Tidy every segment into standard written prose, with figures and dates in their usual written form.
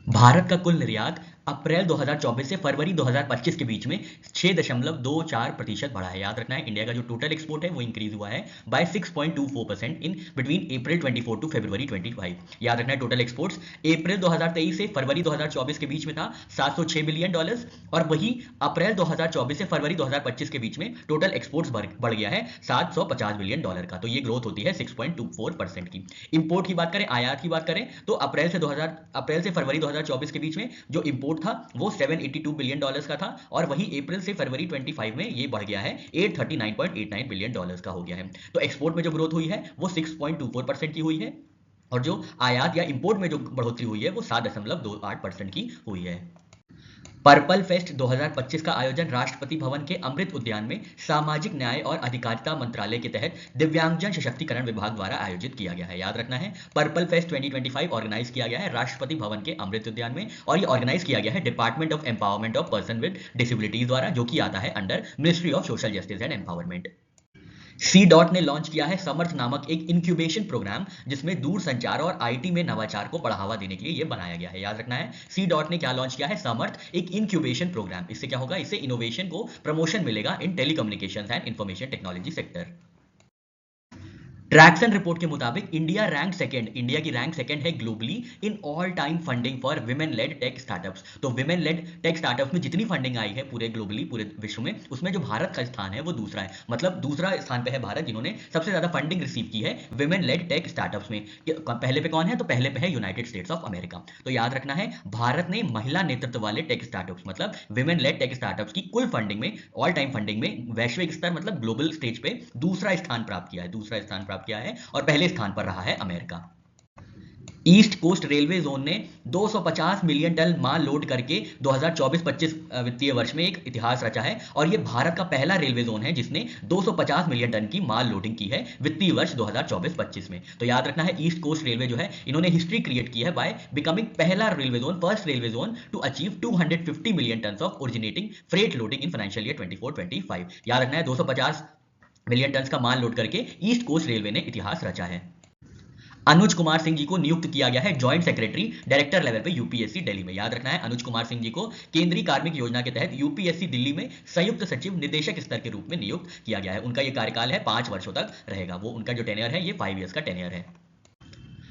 भारत का कुल निर्यात अप्रैल 2024 से फरवरी 2025 के बीच में 6.24% बढ़ा है। याद रखना है, इंडिया का जो टोटल एक्सपोर्ट है वो इंक्रीज हुआ है by 6.24% in between April 24 to February 25। याद रखना है, टोटल एक्सपोर्ट्स अप्रैल 2023 से फरवरी 2024 के बीच में था $706 बिलियन, और वही अप्रैल 2024 से फरवरी 2025 के बीच में टोटल एक्सपोर्ट्स बढ़ गया है $750 बिलियन का। तो ये ग्रोथ होती है 6.24% की। इंपोर्ट की बात करें, आयात की बात करें, तो अप्रैल से फरवरी 2024 के बीच में जो इंपोर्ट था वो $782 बिलियन का था, और वही अप्रैल से फरवरी 25 में ये बढ़ गया है $839.89 बिलियन का हो गया है। तो एक्सपोर्ट में जो ग्रोथ हुई है वो 6.24% की हुई है, और जो आयात या इंपोर्ट में जो बढ़ोतरी हुई है वो 7.28% की हुई है। पर्पल फेस्ट 2025 का आयोजन राष्ट्रपति भवन के अमृत उद्यान में सामाजिक न्याय और अधिकारिता मंत्रालय के तहत दिव्यांगजन सशक्तिकरण विभाग द्वारा आयोजित किया गया है। याद रखना है, पर्पल फेस्ट 2025 ऑर्गेनाइज किया गया है राष्ट्रपति भवन के अमृत उद्यान में, और ये ऑर्गेनाइज किया गया है department of empowerment of person with disabilities द्वारा, जो कि आता है under ministry of social justice and empowerment. C dot ने लॉन्च किया है समर्थ नामक एक इंक्यूबेशन प्रोग्राम, जिसमें दूर संचार और आईटी में नवाचार को बढ़ावा देने के लिए ये बनाया गया है। याद रखना है, सी डॉट ने क्या लॉन्च किया है, समर्थ एक इंक्यूबेशन प्रोग्राम। इससे क्या होगा, इससे इनोवेशन को प्रमोशन मिलेगा in telecommunications and information technology sector. Tracxn report के मुताबिक इंडिया की रैंक सेकंड है globally in all time funding for women led tech startups. तो विमेन लेड टेक स्टार्टअप्स में जितनी फंडिंग आई है पूरे ग्लोबली, पूरे विश्व में, उसमें जो भारत का स्थान है वो दूसरा है। मतलब दूसरा स्थान पे है भारत, जिन्होंने सबसे ज्यादा फंडिंग रिसीव की है विमेन लेड टेक स्टार्टअप्स में। पहले पे कौन है, तो पहले पे है यूनाइटेड स्टेट्स ऑफ अमेरिका। तो याद रखना है, भारत ने महिला नेतृत्व वाले टेक स्टार्टअप्स, मतलब विमेन लेड टेक स्टार्टअप्स की कुल फंडिंग में, ऑल टाइम फंडिंग में वैश्विक स्तर मतलब ग्लोबल स्टेज पे दूसरा स्थान प्राप्त किया है, और पहले स्थान पर रहा है America. East coast railway zone ने 250 मिलियन टन माल लोड करके 2024-25 वित्तीय वर्ष में एक इतिहास रचा है, और यह भारत का पहला रेलवे जोन है जिसने 250 मिलियन टन की माल लोडिंग की है वित्तीय वर्ष 2024-25 में। तो याद रखना है, ईस्ट कोस्ट रेलवे जो है, इन्होंने हिस्ट्री क्रिएट की है बाय बिकमिंग पहला railway zone, first railway zone to achieve 250 million tonne of originating freight loading in financial year 24-25। याद रखना है, 250 मिलियन टन का माल लोड करके ईस्ट कोस्ट रेलवे ने इतिहास रचा है। अनुज कुमार सिंह जी को नियुक्त किया गया है जॉइंट सेक्रेटरी डायरेक्टर लेवल पे यूपीएससी दिल्ली में। याद रखना है, अनुज कुमार सिंह जी को केंद्रीय कार्मिक योजना के तहत यूपीएससी दिल्ली में संयुक्त सचिव निदेशक स्तर के रूप में नियुक्त किया गया है। उनका यह कार्यकाल है 5 वर्षों तक रहेगा, वो उनका जो टेन्योर है ये 5 ईयर्स का टेन्योर है।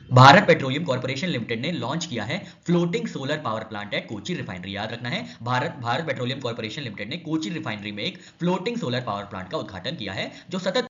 भारत पेट्रोलियम कॉर्पोरेशन लिमिटेड ने लॉन्च किया है floating solar power plant at Kochi refinery. याद रखना है, भारत पेट्रोलियम कॉर्पोरेशन लिमिटेड ने कोची रिफाइनरी में एक फ्लोटिंग सोलर पावर प्लांट का उद्घाटन किया है, जो सतत